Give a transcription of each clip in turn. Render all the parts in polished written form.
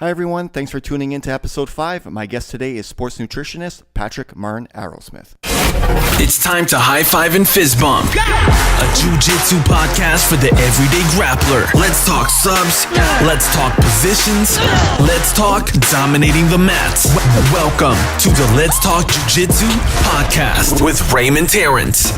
Hi everyone, thanks for tuning in to episode 5. My guest today is sports nutritionist Patrick Martin-Arrowsmith. It's time to high five and fist bump. A jiu-jitsu podcast for the everyday grappler. Let's talk subs. Let's talk positions. Let's talk dominating the mats. Welcome to the Let's Talk Jiu-Jitsu podcast with Raymond Terrence.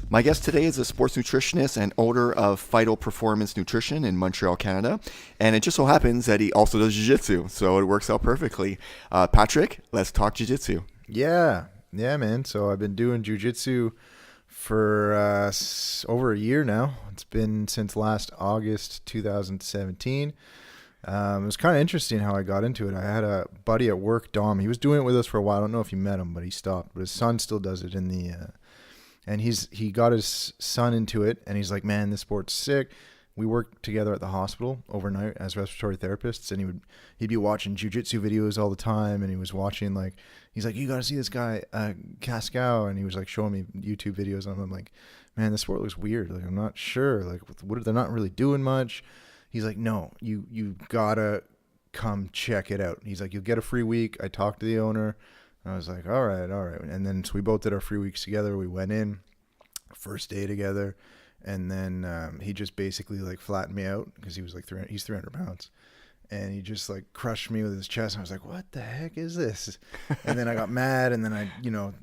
My guest today is a sports nutritionist and owner of Phyto Performance Nutrition in Montreal, Canada. And it just so happens that he also does jiu-jitsu, so it works out perfectly. Patrick, let's talk jiu-jitsu. Yeah, man. So I've been doing jiu-jitsu for over a year now. It's been since last August 2017. It was kind of interesting how I got into it. I had a buddy at work, Dom. He was doing it with us for a while. I don't know if you met him, but he stopped. But his son still does it in the... And he got his son into it, and he's like, man, this sport's sick. We worked together at the hospital overnight as respiratory therapists, and he'd be watching jiu-jitsu videos all the time, and he was watching, like, he's like, you got to see this guy, Cascow, and he was, like, showing me YouTube videos, and I'm like, man, this sport looks weird. Like, I'm not sure. Like, they're not really doing much. He's like, no, you got to come check it out. He's like, you'll get a free week. I talked to the owner. I was like, all right. And then so we both did our free weeks together. We went in, first day together. And then he just basically like flattened me out because he was like, he's 300 pounds. And he just like crushed me with his chest. And I was like, what the heck is this? And then I got mad. And then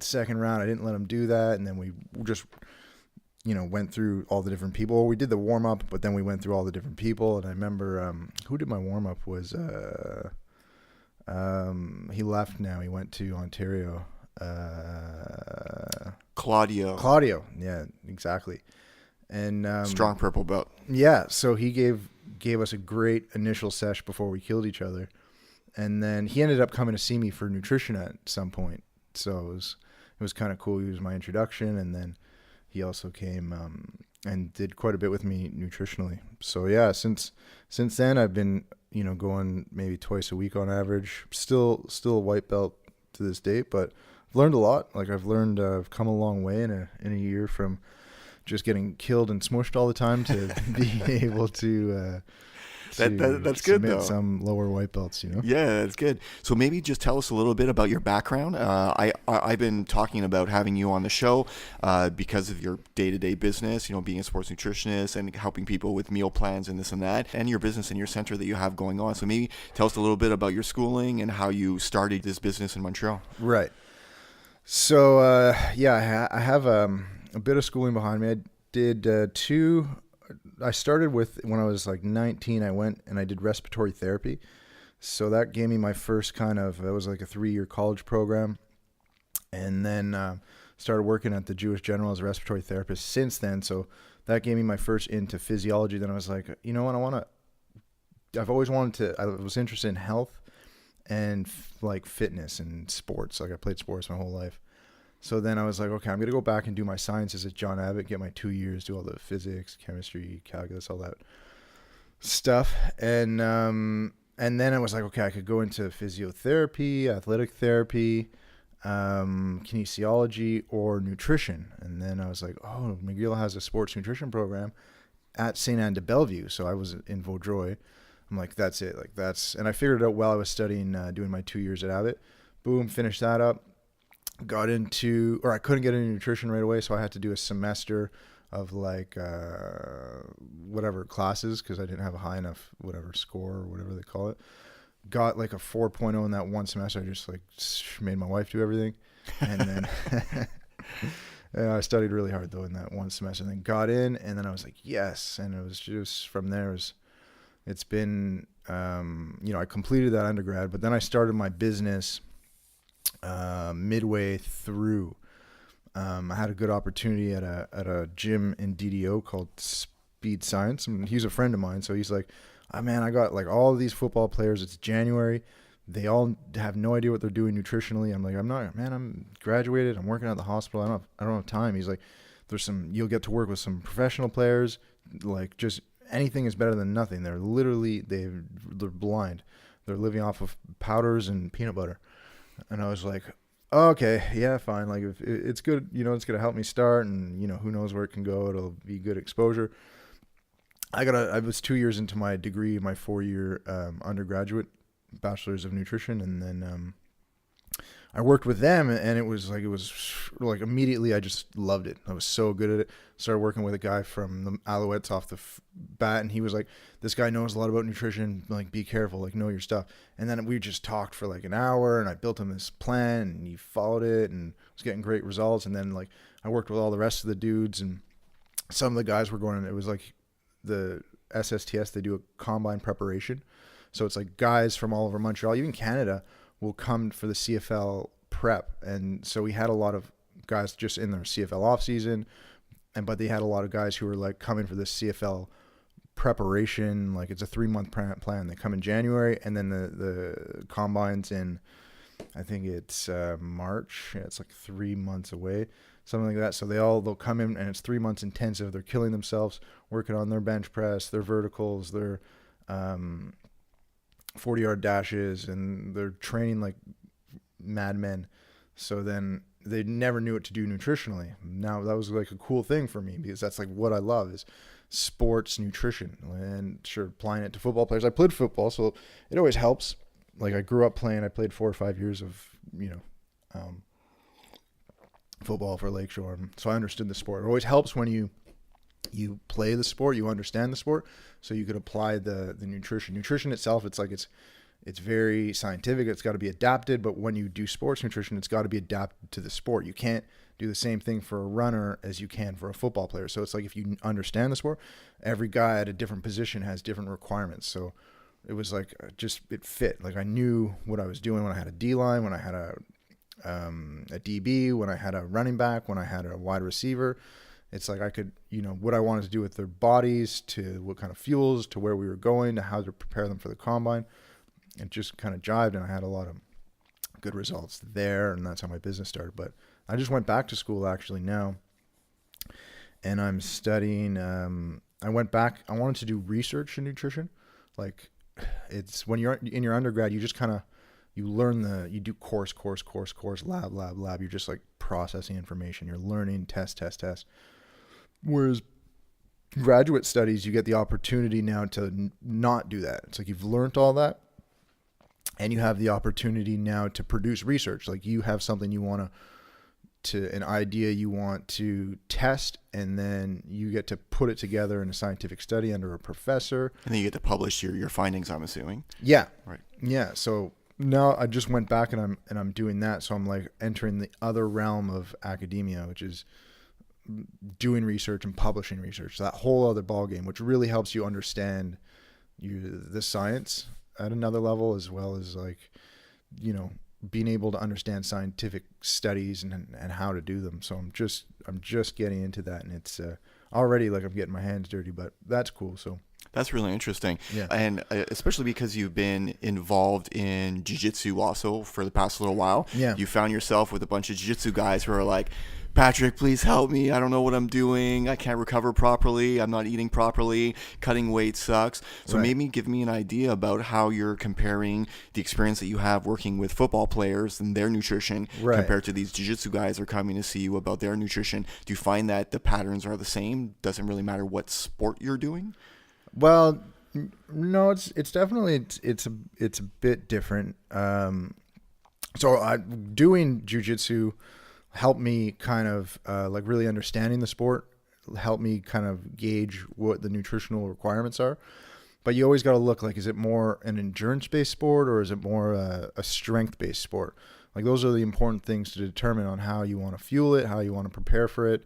second round, I didn't let him do that. And then we just, went through all the different people. We did the warm up, but then we went through all the different people. And I remember who did my warm up was... he left now. He went to Ontario. Claudio. Yeah, exactly. And Strong purple belt. Yeah, so he gave us a great initial sesh before we killed each other. And then he ended up coming to see me for nutrition at some point. So it was kind of cool. He was my introduction, and then he also came and did quite a bit with me nutritionally. So yeah, since then I've been going maybe twice a week on average. Still a white belt to this date, but I've learned a lot. Like I've come a long way in a year from just getting killed and smushed all the time to being able to that's good though. Some lower white belts, Yeah, that's good. So maybe just tell us a little bit about your background. I've been talking about having you on the show because of your day-to-day business, being a sports nutritionist and helping people with meal plans and this and that, and your business and your center that you have going on. So maybe tell us a little bit about your schooling and how you started this business in Montreal. Right. So I have a bit of schooling behind me. I did I started with, when I was like 19, I went and I did respiratory therapy. So that gave me my first it was like a 3-year college program. And then started working at the Jewish General as a respiratory therapist since then. So that gave me my first into physiology. Then I was like, you know what, I've always wanted to, I was interested in health and like fitness and sports. Like I played sports my whole life. So then I was like, okay, I'm going to go back and do my sciences at John Abbott, get my 2 years, do all the physics, chemistry, calculus, all that stuff. And then I was like, okay, I could go into physiotherapy, athletic therapy, kinesiology, or nutrition. And then I was like, oh, McGill has a sports nutrition program at St. Anne de Bellevue. So I was in Vaudreuil. I'm like, that's it. And I figured it out while I was studying, doing my 2 years at Abbott. Boom, finished that up. I couldn't get into nutrition right away, so I had to do a semester of whatever classes because I didn't have a high enough whatever score or whatever they call it. Got like a 4.0 in that one semester. I just made my wife do everything, and then I studied really hard though in that one semester. And then got in, and then I was like, yes, and it was just from there. It's been I completed that undergrad, but then I started my business. Midway through, I had a good opportunity at a gym in DDO called Speed Science, and he's a friend of mine. So he's like, "Oh man, I got like all of these football players. It's January. They all have no idea what they're doing nutritionally." I'm like, "I'm graduated. I'm working at the hospital. I don't have time." He's like, you'll get to work with some professional players. Like, just anything is better than nothing. They're blind. They're living off of powders and peanut butter. And I was like, okay, yeah, fine. Like, if it's good, it's going to help me start, and, who knows where it can go. It'll be good exposure. I was 2 years into my degree, my 4-year undergraduate bachelor's of nutrition. And then I worked with them, and it was like immediately I just loved it. I was so good at it. Started working with a guy from the Alouettes off the bat, and he was like, this guy knows a lot about nutrition. Like, be careful, like, know your stuff. And then we just talked for like an hour, and I built him this plan, and he followed it and was getting great results. And then, like, I worked with all the rest of the dudes, and some of the guys were going, it was like the SSTS, they do a combine preparation. So it's like guys from all over Montreal, even Canada, will come for the CFL prep. And so we had a lot of guys just in their CFL off season, but they had a lot of guys who were like coming for this CFL preparation. Like, it's a 3-month plan. They come in January, and then the combines in, I think it's March. Yeah, it's like 3 months away, something like that. So they'll come in, and it's 3 months intensive. They're killing themselves, working on their bench press, their verticals, their 40-yard dashes, and they're training like madmen. So then they never knew what to do nutritionally. Now that was like a cool thing for me, because that's like what I love is sports nutrition, and sure, applying it to football players. I played football, so it always helps. Like, I grew up playing. I played 4 or 5 years of football for Lakeshore, so I understood the sport. It always helps when you play the sport, you understand the sport, so you could apply the nutrition. Nutrition itself, it's very scientific. It's got to be adapted, but when you do sports nutrition, it's got to be adapted to the sport. You can't do the same thing for a runner as you can for a football player. So it's like, if you understand the sport, every guy at a different position has different requirements. So it was like, it fit. Like, I knew what I was doing when I had a D-line, when I had a DB, when I had a running back, when I had a wide receiver. It's like I could, what I wanted to do with their bodies, to what kind of fuels, to where we were going, to how to prepare them for the combine. It just kind of jived, and I had a lot of good results there, and that's how my business started. But I just went back to school actually now, and I'm studying. I went back. I wanted to do research in nutrition. Like, it's when you're in your undergrad, you just kind of, you learn you do course, lab. You're just like processing information. You're learning, test. Whereas graduate studies, you get the opportunity now to not do that. It's like you've learned all that, and you have the opportunity now to produce research. Like, you have something you want an idea you want to test, and then you get to put it together in a scientific study under a professor. And then you get to publish your findings, I'm assuming. Yeah. Right. Yeah. So now I just went back, and I'm doing that. So I'm like entering the other realm of academia, which is doing research and publishing research. So that whole other ballgame, which really helps you understand the science at another level, as well as, like, being able to understand scientific studies and how to do them. So I'm just getting into that, and it's already like I'm getting my hands dirty, but that's cool. So that's really interesting. Yeah. And especially because you've been involved in jiu-jitsu also for the past little while. Yeah. You found yourself with a bunch of jiu-jitsu guys who are like, Patrick, please help me. I don't know what I'm doing. I can't recover properly. I'm not eating properly. Cutting weight sucks. So Right. maybe give me an idea about how you're comparing the experience that you have working with football players and their nutrition Right. compared to these jiu-jitsu guys who are coming to see you about their nutrition. Do you find that the patterns are the same? Doesn't really matter what sport you're doing? Well, no, it's definitely it's a bit different. So doing jiu-jitsu helped me kind of like really understanding the sport, helped me kind of gauge what the nutritional requirements are. But you always got to look, like, is it more an endurance-based sport, or is it more a strength-based sport? Like, those are the important things to determine on how you want to fuel it, how you want to prepare for it,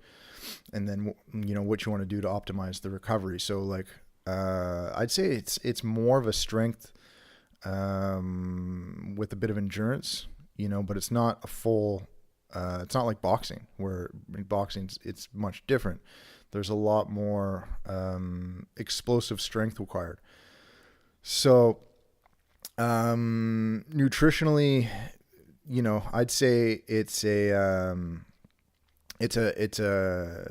and then what you want to do to optimize the recovery. So, like, I'd say it's more of a strength with a bit of endurance, but it's not a full. It's not like boxing, where in boxing it's much different. There's a lot more explosive strength required. So nutritionally, I'd say it's it's a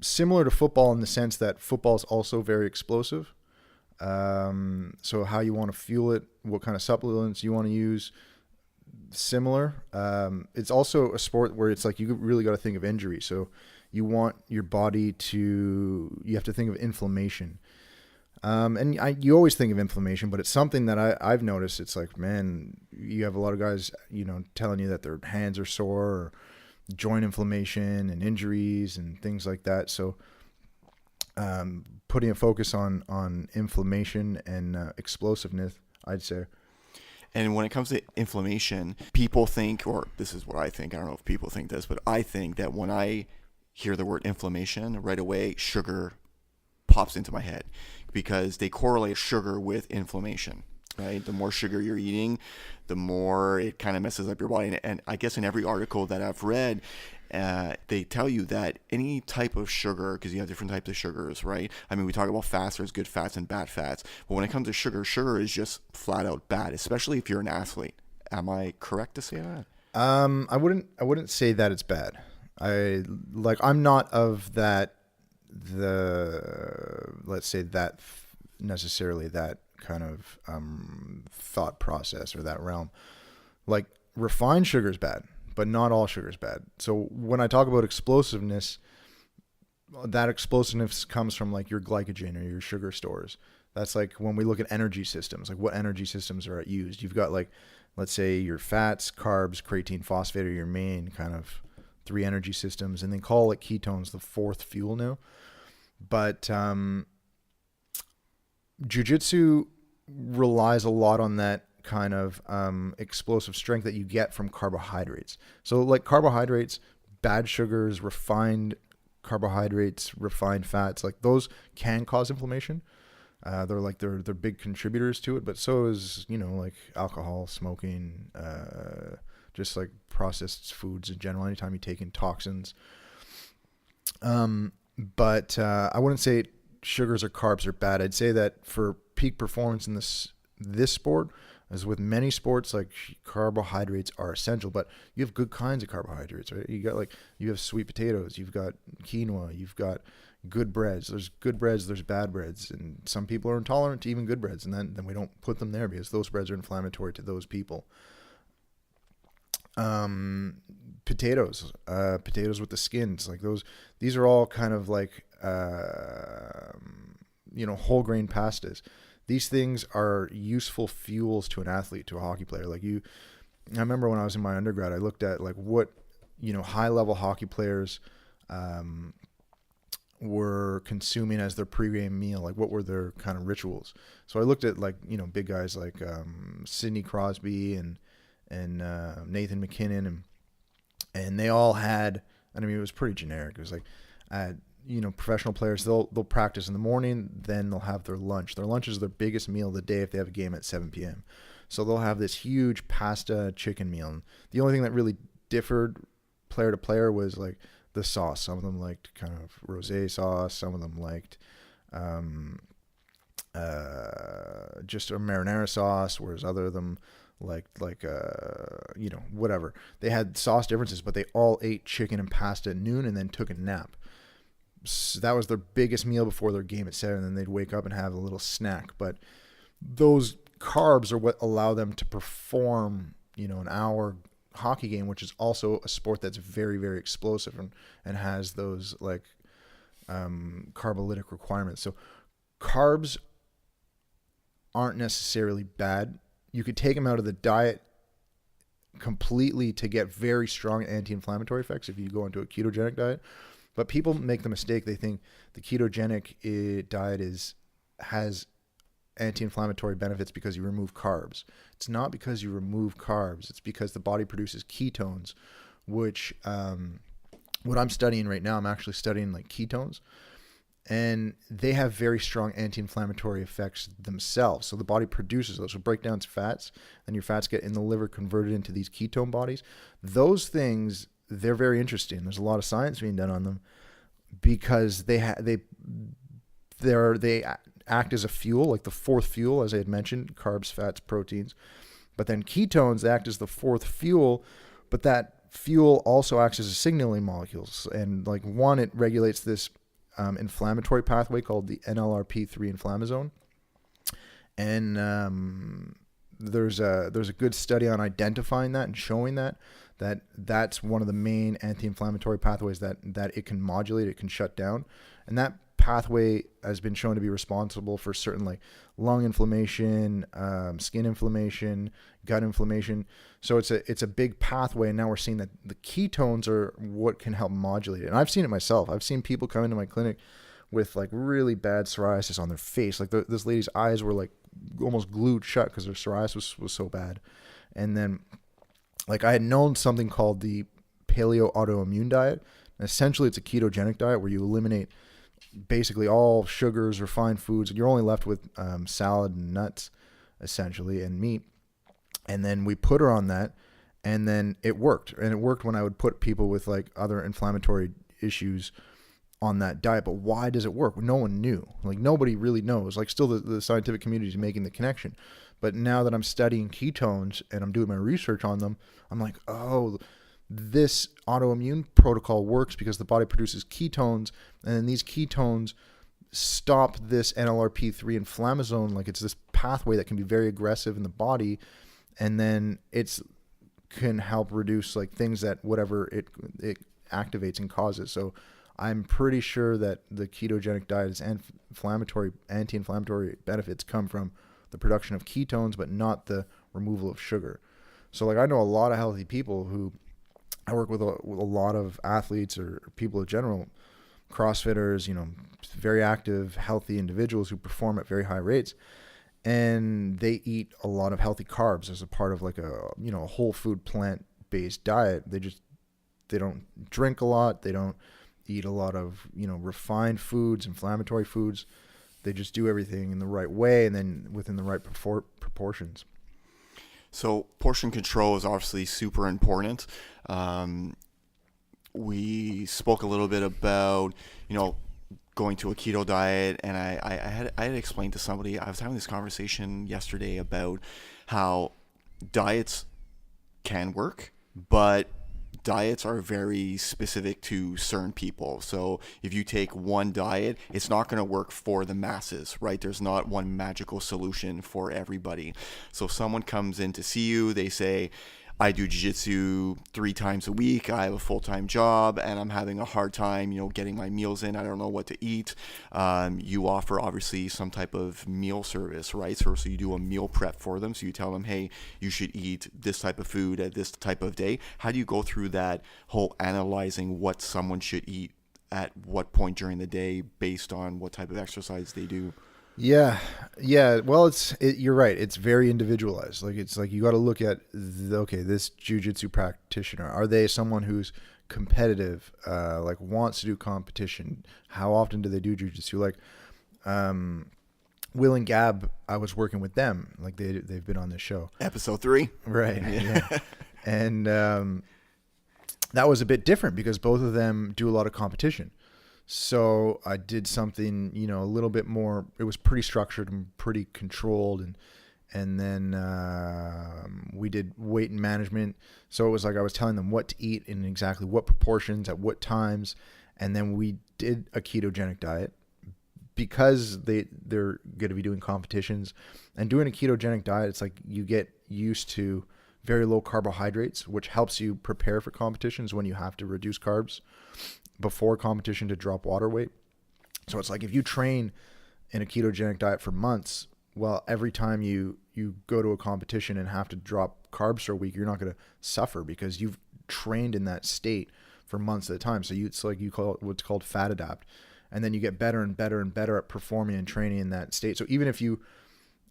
similar to football in the sense that football is also very explosive. So how you want to fuel it, what kind of supplements you want to use, similar. It's also a sport where it's like you really got to think of injury. So you want your body you have to think of inflammation. You always think of inflammation, but it's something that I've noticed. It's like, man, you have a lot of guys, telling you that their hands are sore, or joint inflammation and injuries and things like that. So, putting a focus on inflammation and explosiveness, I'd say. And when it comes to inflammation, people think, or this is what I think, I don't know if people think this, but I think that when I hear the word inflammation, right away, sugar pops into my head, because they correlate sugar with inflammation, right? The more sugar you're eating, the more it kind of messes up your body. And I guess in every article that I've read, they tell you that any type of sugar, because you have different types of sugars, right? I mean, we talk about fats, there's good fats and bad fats. But when it comes to sugar, sugar is just flat out bad, especially if you're an athlete. Am I correct to say that? I wouldn't say that it's bad. I'm not of that, let's say that necessarily that kind of thought process or that realm. Like, refined sugar is bad, but not all sugar is bad. So when I talk about explosiveness, that explosiveness comes from like your glycogen or your sugar stores. That's like when we look at energy systems, like what energy systems are used. You've got, like, let's say your fats, carbs, creatine, phosphate are your main kind of 3 energy systems, and then call it ketones the 4th fuel now. But jiu-jitsu relies a lot on that kind of explosive strength that you get from carbohydrates. So like carbohydrates, bad sugars, refined carbohydrates, refined fats, like those can cause inflammation. They're big contributors to it, but so is, like alcohol, smoking, just like processed foods in general, anytime you take in toxins. But I wouldn't say sugars or carbs are bad. I'd say that for peak performance in this sport, as with many sports, like, carbohydrates are essential, but you have good kinds of carbohydrates, right? You have sweet potatoes, you've got quinoa, you've got good breads. There's good breads, there's bad breads, and some people are intolerant to even good breads, and then we don't put them there because those breads are inflammatory to those people. Potatoes with the skins, like these are all kind of like, whole grain pastas. These things are useful fuels to an athlete, to a hockey player. I remember when I was in my undergrad, I looked at like what, high level hockey players, were consuming as their pregame meal, like what were their kind of rituals. So I looked at like, big guys like, Sidney Crosby and Nathan McKinnon, and they all had, I mean, it was pretty generic. It was like, professional players, they'll practice in the morning, then they'll have their lunch. Their lunch is their biggest meal of the day if they have a game at 7 p.m. So they'll have this huge pasta chicken meal. And the only thing that really differed player to player was like the sauce. Some of them liked kind of rosé sauce. Some of them liked just a marinara sauce, whereas other of them whatever. They had sauce differences, but they all ate chicken and pasta at noon and then took a nap. So that was their biggest meal before their game at 7, and then they'd wake up and have a little snack. But those carbs are what allow them to perform, an hour hockey game, which is also a sport that's very, very explosive and has those like carbolytic requirements. So carbs aren't necessarily bad. You could take them out of the diet completely to get very strong anti-inflammatory effects if you go into a ketogenic diet. But people make the mistake. They think the ketogenic diet has anti-inflammatory benefits because you remove carbs. It's not because you remove carbs. It's because the body produces ketones, which what I'm studying right now, I'm actually studying like ketones. And they have very strong anti-inflammatory effects themselves. So the body produces those. So break down fats, and your fats get in the liver converted into these ketone bodies. Those things, they're very interesting. There's a lot of science being done on them because they act as a fuel, like the 4th fuel, as I had mentioned, carbs, fats, proteins. But then ketones act as the 4th fuel, but that fuel also acts as a signaling molecules, and like one, it regulates this inflammatory pathway called the NLRP3 inflammasome. And there's a good study on identifying that and showing that's one of the main anti-inflammatory pathways that it can modulate, it can shut down. And that pathway has been shown to be responsible for certain like lung inflammation, skin inflammation, gut inflammation. So it's a big pathway, and now we're seeing that the ketones are what can help modulate it. And I've seen it myself. I've seen people come into my clinic with like really bad psoriasis on their face. Like this lady's eyes were like almost glued shut because her psoriasis was so bad. And then like I had known something called the paleo autoimmune diet. And essentially it's a ketogenic diet where you eliminate basically all sugars, refined foods, and you're only left with salad and nuts essentially, and meat. And then we put her on that, and then it worked. And it worked when I would put people with like other inflammatory issues on that diet. But why does it work? No one knew. Like nobody really knows. Like still the scientific community is making the connection. But now that I'm studying ketones and I'm doing my research on them, I'm like, oh, this autoimmune protocol works because the body produces ketones, and then these ketones stop this NLRP3 inflammasome. Like it's this pathway that can be very aggressive in the body, and then it's can help reduce like things that whatever it activates and causes. So I'm pretty sure that the ketogenic diet's anti-inflammatory benefits come from the production of ketones, but not the removal of sugar. So like I know a lot of healthy people who I work with a lot of athletes or people in general, CrossFitters, you know, very active, healthy individuals who perform at very high rates, and they eat a lot of healthy carbs as a part of like a whole food plant-based diet. They don't drink a lot. They don't eat a lot of, refined foods, inflammatory foods. They just do everything in the right way and then within the right proportions. So portion control is obviously super important. We spoke a little bit about, going to a keto diet, and I had explained to somebody, I was having this conversation yesterday about how diets can work, but diets are very specific to certain people. So if you take one diet, it's not going to work for the masses, right? There's not one magical solution for everybody. So if someone comes in to see you, they say, I do jiu-jitsu 3 times a week. I have a full-time job and I'm having a hard time, getting my meals in. I don't know what to eat. You offer obviously some type of meal service, right? So you do a meal prep for them. So you tell them, hey, you should eat this type of food at this type of day. How do you go through that whole analyzing what someone should eat at what point during the day based on what type of exercise they do? Yeah. Well, you're right. It's very individualized. Like it's like you got to look at this jiu-jitsu practitioner. Are they someone who's competitive? Like wants to do competition? How often do they do jiu-jitsu? Like, Will and Gab, I was working with them. Like they've been on this show. Episode 3, right? Yeah. And that was a bit different because both of them do a lot of competition. So I did something, a little bit more, it was pretty structured and pretty controlled. And then we did weight management. So it was like I was telling them what to eat in exactly what proportions at what times. And then we did a ketogenic diet because they're going to be doing competitions. And doing a ketogenic diet, it's like you get used to very low carbohydrates, which helps you prepare for competitions when you have to reduce carbs before competition to drop water weight. So it's like if you train in a ketogenic diet for months, well, every time you go to a competition and have to drop carbs for a week, you're not going to suffer because you've trained in that state for months at a time. So it's like you call it what's called fat adapt. And then you get better and better and better at performing and training in that state. So even if you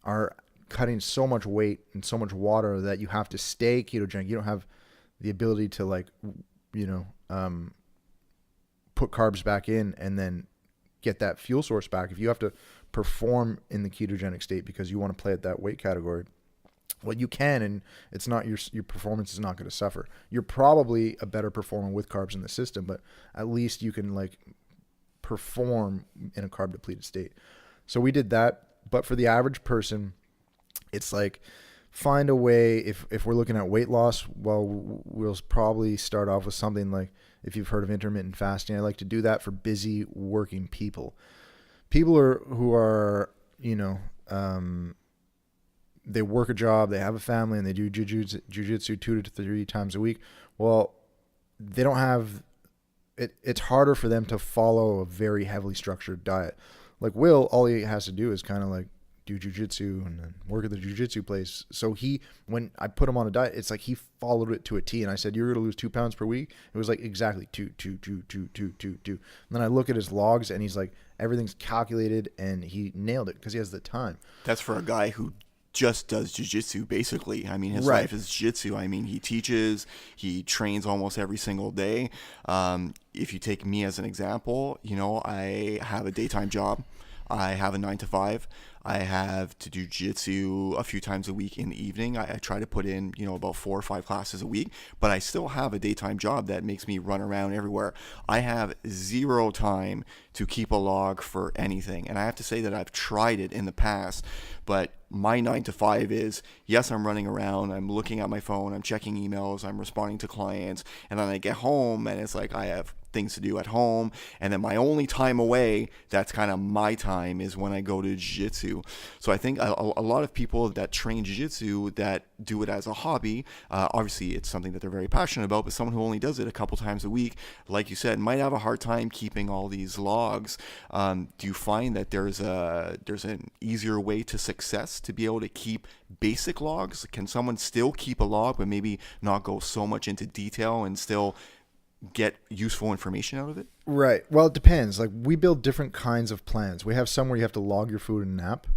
are cutting so much weight and so much water that you have to stay ketogenic, you don't have the ability to put carbs back in and then get that fuel source back. If you have to perform in the ketogenic state because you want to play at that weight category, well, you can, and it's not your performance is not going to suffer. You're probably a better performer with carbs in the system, but at least you can perform in a carb depleted state. So we did that, but for the average person, it's like find a way, if we're looking at weight loss, well, we'll probably start off with something like, if you've heard of intermittent fasting, I like to do that for busy working people. People who are, they work a job, they have a family, and they do jiu-jitsu 2 to 3 times a week. Well, they don't have it. It's harder for them to follow a very heavily structured diet. Like Will, all he has to do is kind of like do jiu-jitsu and then work at the jiu-jitsu place. So when I put him on a diet, it's like he followed it to a T. And I said, you're going to lose 2 pounds per week. It was like exactly 2. And then I look at his logs and he's like, everything's calculated, and he nailed it because he has the time. That's for a guy who just does jiu-jitsu, basically. I mean, his Right. life is jiu-jitsu. I mean, he teaches, he trains almost every single day. If you take me as an example, I have a daytime job. I have a 9 to 5. I have to do jiu-jitsu a few times a week in the evening. I try to put in, about 4 or 5 classes a week, but I still have a daytime job that makes me run around everywhere. I have zero time to keep a log for anything. And I have to say that I've tried it in the past, but my 9 to 5 is, yes, I'm running around, I'm looking at my phone, I'm checking emails, I'm responding to clients, and then I get home and it's like I have things to do at home, and then my only time away, that's kind of my time, is when I go to jiu-jitsu. So I think a lot of people that train jiu-jitsu, that do it as a hobby, obviously it's something that they're very passionate about, but someone who only does it a couple times a week, like you said, might have a hard time keeping all these logs. Do you find that there's an easier way to success to be able to keep basic logs? Can someone still keep a log but maybe not go so much into detail and still get useful information out of it? Right. Well, it depends. Like, we build different kinds of plans. We have some where you have to log your food in an app,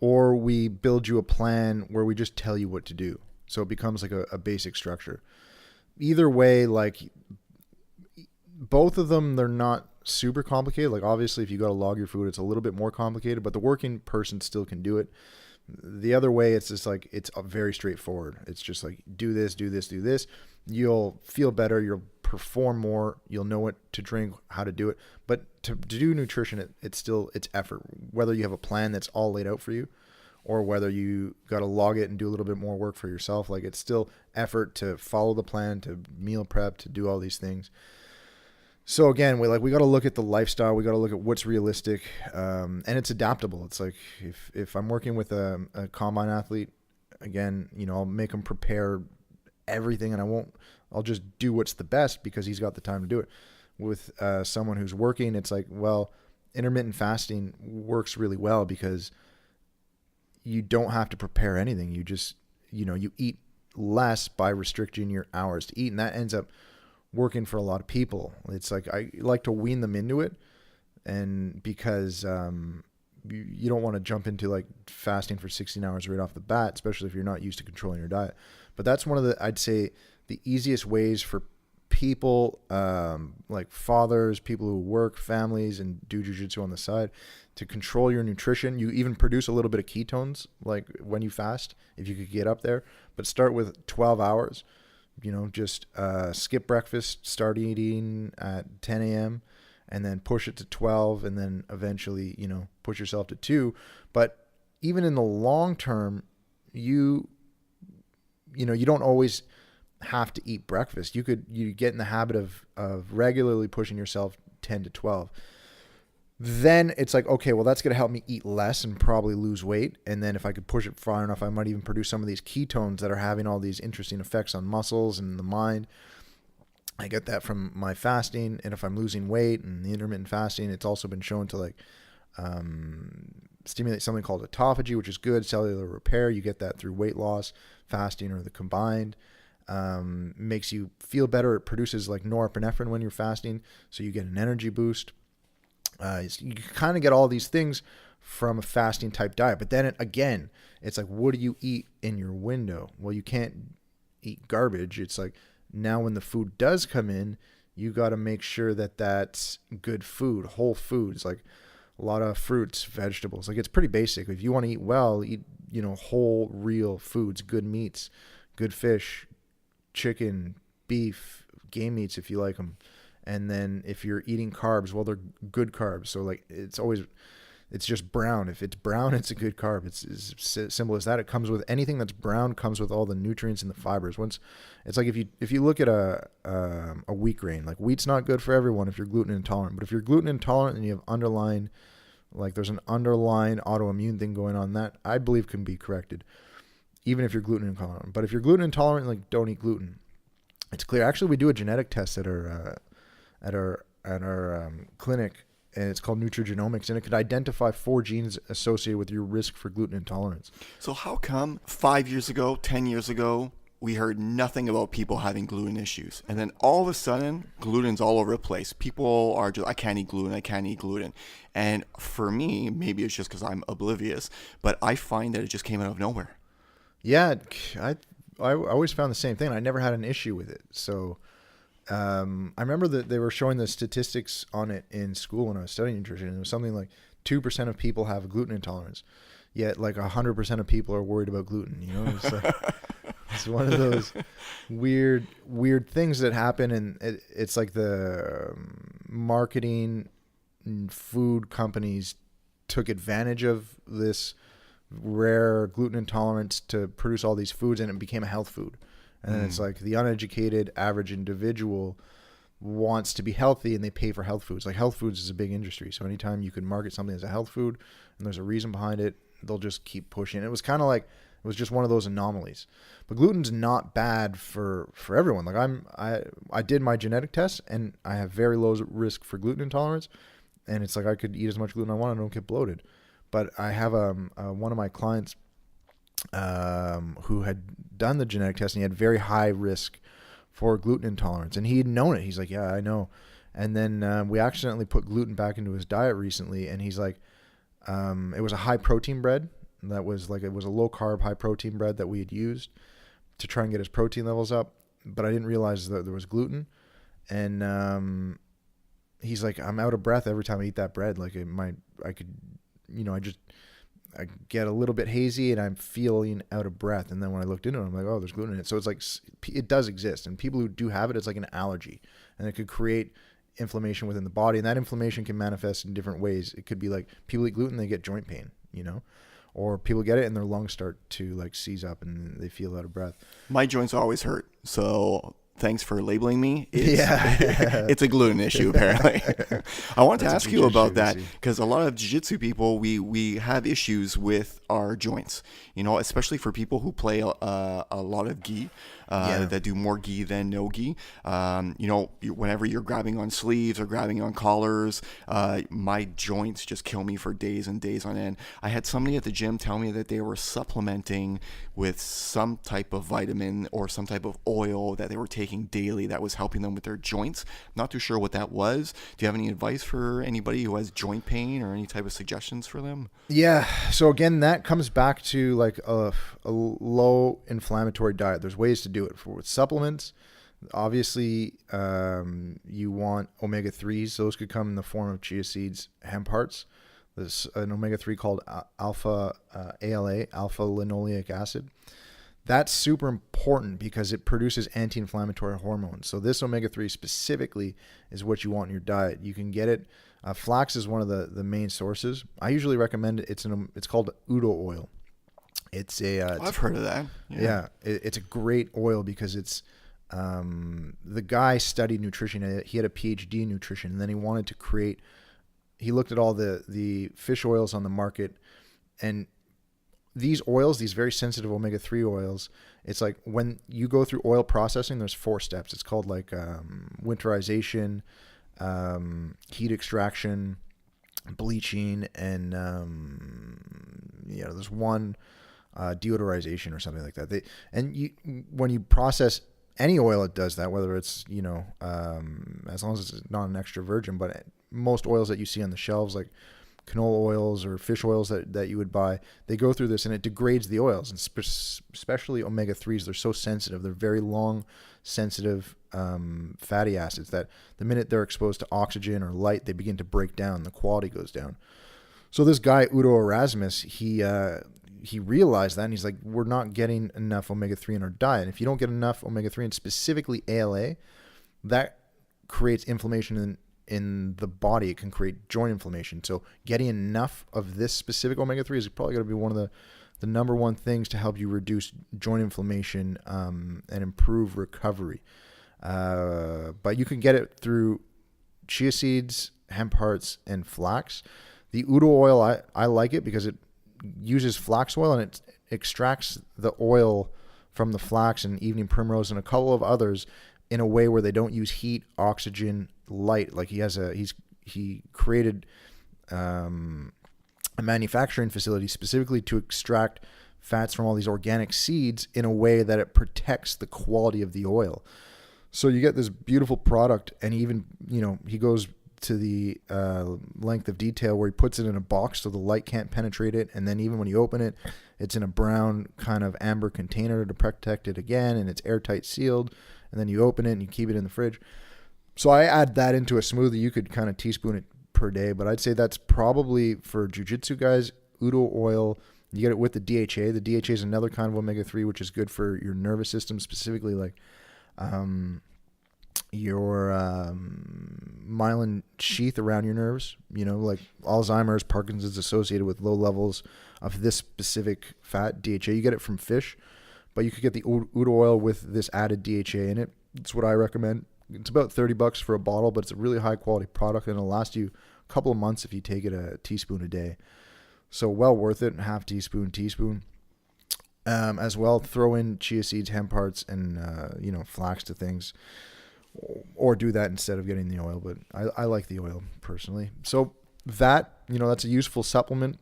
or we build you a plan where we just tell you what to do. So it becomes like a basic structure. Either way, like, both of them, they're not super complicated. Like, obviously, if you got to log your food, it's a little bit more complicated, but the working person still can do it. The other way, it's just like, it's very straightforward. It's just like, do this, do this, do this. You'll feel better. You'll perform more. You'll know what to drink, how to do it. But to do nutrition, it's effort. Whether you have a plan that's all laid out for you, or whether you got to log it and do a little bit more work for yourself, like, it's still effort to follow the plan, to meal prep, to do all these things. So again, we got to look at the lifestyle. We got to look at what's realistic, and it's adaptable. It's like, if I'm working with a combine athlete, again, I'll make them prepare everything, and I'll just do what's the best because he's got the time to do it. With someone who's working, it's like, well, intermittent fasting works really well because you don't have to prepare anything. You just, you eat less by restricting your hours to eat, and that ends up working for a lot of people. It's like, I like to wean them into it, and because you don't want to jump into like fasting for 16 hours right off the bat, especially if you're not used to controlling your diet. But that's one of the, I'd say, the easiest ways for people, like fathers, people who work, families, and do jiu-jitsu on the side, to control your nutrition. You even produce a little bit of ketones, like when you fast, if you could get up there. But start with 12 hours. Just skip breakfast, start eating at 10 a.m., and then push it to 12, and then eventually, push yourself to 2. But even in the long term, you don't always have to eat breakfast. You get in the habit of regularly pushing yourself 10 to 12. Then it's like, okay, well, that's going to help me eat less and probably lose weight. And then if I could push it far enough, I might even produce some of these ketones that are having all these interesting effects on muscles and the mind. I get that from my fasting. And if I'm losing weight and the intermittent fasting, it's also been shown to stimulate something called autophagy, which is good, cellular repair. You get that through weight loss, fasting, or the combined. Makes you feel better. It produces like norepinephrine when you're fasting, so you get an energy boost. You kind of get all these things from a fasting type diet. But then again, it's like, what do you eat in your window? Well, you can't eat garbage. It's like, now when the food does come in, you got to make sure that that's good food, whole foods, like a lot of fruits, vegetables. Like, it's pretty basic. If you want to eat well, eat, whole, real foods, good meats, good fish, chicken, beef, game meats if you like them. And then if you're eating carbs, well, they're good carbs. So like, it's always, it's just brown. If it's brown, it's a good carb. It's as simple as that. It comes with anything that's brown, comes with all the nutrients and the fibers. Once it's like if you look at a wheat grain, like wheat's not good for everyone if you're gluten intolerant. But if you're gluten intolerant and you have underlying, like there's an underlying autoimmune thing going on, that I believe can be corrected, even if you're gluten intolerant. But if you're gluten intolerant, like don't eat gluten. It's clear. Actually, we do a genetic test at our clinic, and it's called nutrigenomics, and it could identify 4 genes associated with your risk for gluten intolerance. So how come 5 years ago, 10 years ago, we heard nothing about people having gluten issues, and then all of a sudden, gluten's all over the place? People are just, I can't eat gluten, I can't eat gluten. And for me, maybe it's just because I'm oblivious, but I find that it just came out of nowhere. Yeah, I always found the same thing. I never had an issue with it. So I remember that they were showing the statistics on it in school when I was studying nutrition. It was something like 2% of people have gluten intolerance, yet like 100% of people are worried about gluten. You know, it's one of those weird things that happen, and it's like the marketing and food companies took advantage of this rare gluten intolerance to produce all these foods, and it became a health food. And then it's like the uneducated average individual wants to be healthy, and they pay for health foods. Like health foods is a big industry. So anytime you can market something as a health food and there's a reason behind it, they'll just keep pushing. It was kind of like, it was just one of those anomalies. But gluten's not bad for everyone. Like I did my genetic test, and I have very low risk for gluten intolerance. And it's like I could eat as much gluten I want and I don't get bloated. But I have one of my clients who had done the genetic test, and he had very high risk for gluten intolerance, and he had known it. He's like, yeah, I know. And then we accidentally put gluten back into his diet recently, and he's like, it was a high protein bread that was like, it was a low carb, high protein bread that we had used to try and get his protein levels up, but I didn't realize that there was gluten. And he's like, I'm out of breath every time I eat that bread. Like I could, you know, I get a little bit hazy and I'm feeling out of breath. And then when I looked into it, I'm like, oh, there's gluten in it. So it's like, it does exist. And people who do have it, it's like an allergy, and it could create inflammation within the body. And that inflammation can manifest in different ways. It could be like people eat gluten, they get joint pain, you know, or people get it and their lungs start to like seize up and they feel out of breath. My joints always hurt. So thanks for labeling me. It's a gluten issue, apparently. I wanted to ask you about that, because a lot of jiu-jitsu people, we have issues with our joints, you know, especially for people who play a lot of gi, that do more gi than no gi. You know, whenever you're grabbing on sleeves or grabbing on collars, my joints just kill me for days and days on end. I had somebody at the gym tell me that they were supplementing with some type of vitamin or some type of oil that they were taking daily that was helping them with their joints. Not too sure what that was. Do you have any advice for anybody who has joint pain or any type of suggestions for them? Yeah. So again, that comes back to like a low inflammatory diet. There's ways to do it. With supplements, obviously, you want omega-3s. Those could come in the form of chia seeds, hemp hearts. There's an omega-3 called alpha linoleic acid. That's super important because it produces anti-inflammatory hormones. So this omega-3 specifically is what you want in your diet. You can get it. Flax is one of the main sources. I usually recommend it. It's called Udo oil. I've heard of that. Yeah, it's a great oil because it's the guy studied nutrition. He had a PhD in nutrition, and then he wanted to create. He looked at all the fish oils on the market, and these oils, these very sensitive omega-3 oils, it's like when you go through oil processing, there's 4 steps. It's called like winterization, heat extraction, bleaching, and there's one deodorization or something like that. When you process any oil, it does that, whether it's, as long as it's not an extra virgin, but most oils that you see on the shelves, like canola oils or fish oils that you would buy, they go through this and it degrades the oils, and especially omega-3s. They're so sensitive. They're very long, sensitive fatty acids that the minute they're exposed to oxygen or light, they begin to break down. The quality goes down. So this guy, Martin-Arrowsmith, he realized that, and he's like, we're not getting enough omega-3 in our diet. And if you don't get enough omega-3, and specifically ALA, that creates inflammation in the body, it can create joint inflammation. So getting enough of this specific omega-3 is probably going to be one of the number one things to help you reduce joint inflammation and improve recovery. But you can get it through chia seeds, hemp hearts, and flax. The Udo oil, I like it because it uses flax oil and it extracts the oil from the flax and evening primrose and a couple of others in a way where they don't use heat, oxygen, light. Like he created a manufacturing facility specifically to extract fats from all these organic seeds in a way that it protects the quality of the oil. So you get this beautiful product, and even, he goes to the length of detail where he puts it in a box so the light can't penetrate it. And then even when you open it, it's in a brown kind of amber container to protect it again, and it's airtight sealed. And then you open it and you keep it in the fridge. So I add that into a smoothie. You could kind of teaspoon it per day, but I'd say that's probably for jiu-jitsu guys. Udo oil, you get it with the DHA. The DHA is another kind of omega-3, which is good for your nervous system, specifically like your myelin sheath around your nerves, like Alzheimer's, Parkinson's associated with low levels of this specific fat, DHA. You get it from fish, but you could get the Udo oil with this added DHA in it. It's what I recommend. It's about $30 for a bottle, but it's a really high quality product, and it'll last you a couple of months if you take it a teaspoon a day. So well worth it. Half teaspoon. As well, throw in chia seeds, hemp hearts, and flax to things, or do that instead of getting the oil. But I like the oil personally. So that that's a useful supplement.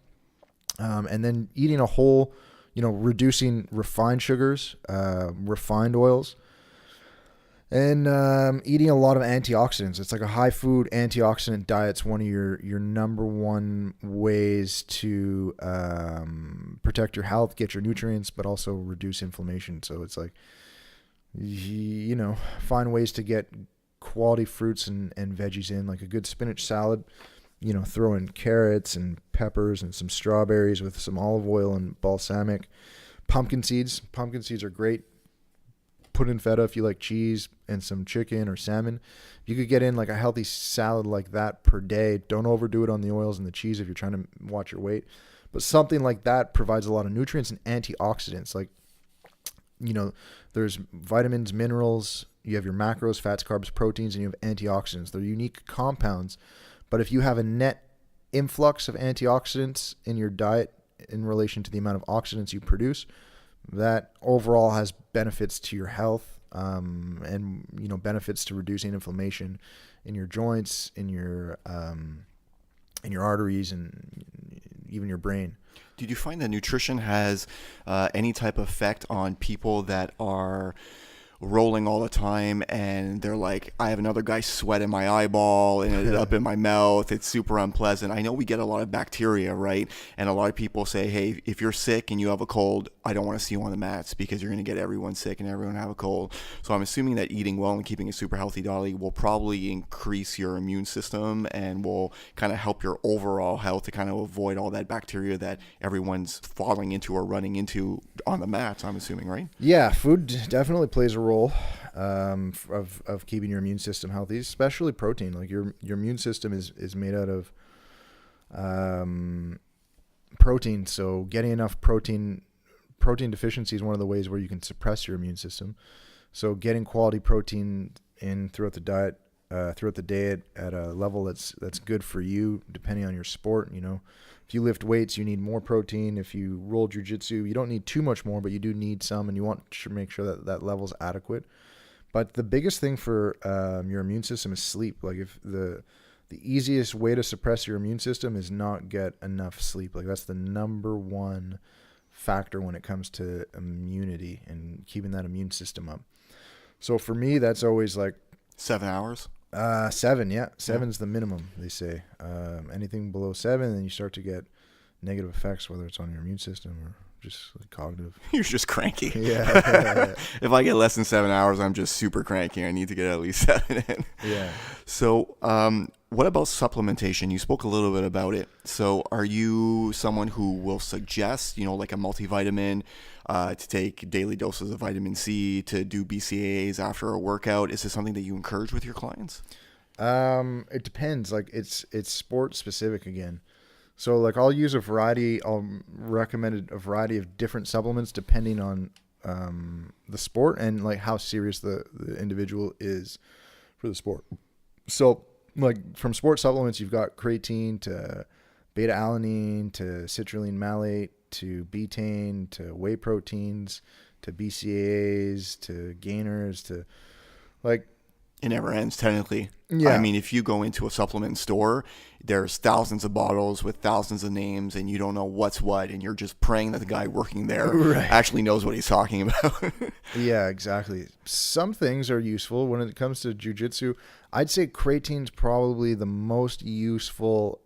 And then eating a whole, reducing refined sugars, refined oils, and eating a lot of antioxidants. It's like a high food antioxidant diet's one of your number one ways to protect your health, get your nutrients, but also reduce inflammation. So it's like, find ways to get quality fruits and veggies in, like a good spinach salad, throw in carrots and peppers and some strawberries with some olive oil and balsamic. Pumpkin seeds are great. Put in feta if you like cheese, and some chicken or salmon. You could get in like a healthy salad like that per day. Don't overdo it on the oils and the cheese if you're trying to watch your weight. But something like that provides a lot of nutrients and antioxidants. Like, there's vitamins, minerals, you have your macros, fats, carbs, proteins, and you have antioxidants. They're unique compounds. But if you have a net influx of antioxidants in your diet in relation to the amount of oxidants you produce, that overall has benefits to your health, and benefits to reducing inflammation in your joints, in your arteries, and even your brain. Did you find that nutrition has any type of effect on people that are rolling all the time and they're like, I have another guy's sweat in my eyeball and it's up in my mouth, it's super unpleasant? I know we get a lot of bacteria, right? And a lot of people say, hey, if you're sick and you have a cold, I don't want to see you on the mats because you're going to get everyone sick and everyone have a cold. So I'm assuming that eating well and keeping a super healthy diet will probably increase your immune system and will kind of help your overall health to kind of avoid all that bacteria that everyone's falling into or running into on the mats, I'm assuming, right? Yeah, food definitely plays a role of keeping your immune system healthy, especially protein. Like your immune system is made out of protein, so getting enough protein deficiency is one of the ways where you can suppress your immune system. So getting quality protein in throughout the diet, throughout the day at a level that's good for you, depending on your sport. If you lift weights, you need more protein. If you roll jiu-jitsu, you don't need too much more, but you do need some, and you want to make sure that level's adequate. But the biggest thing for your immune system is sleep. Like, if the easiest way to suppress your immune system is not get enough sleep. Like, that's the number one factor when it comes to immunity and keeping that immune system up. So for me, that's always like 7 hours. 7, yeah. 7's the minimum, they say. Anything below 7, then you start to get negative effects, whether it's on your immune system or just like cognitive. You're just cranky. Yeah. If I get less than 7 hours, I'm just super cranky. I need to get at least 7 in. Yeah. So, what about supplementation? You spoke a little bit about it. So are you someone who will suggest, like a multivitamin, to take daily doses of vitamin C, to do BCAAs after a workout? Is this something that you encourage with your clients? It depends. Like it's sport specific again. So like I'll recommend a variety of different supplements depending on the sport and like how serious the individual is for the sport. So like from sport supplements, you've got creatine to beta alanine to citrulline malate to betaine to whey proteins to BCAAs to gainers to like. It never ends, technically. Yeah. I mean, if you go into a supplement store, there's thousands of bottles with thousands of names, and you don't know what's what, and you're just praying that the guy working there actually knows what he's talking about. Yeah, exactly. Some things are useful when it comes to jiu-jitsu. I'd say creatine's probably the most useful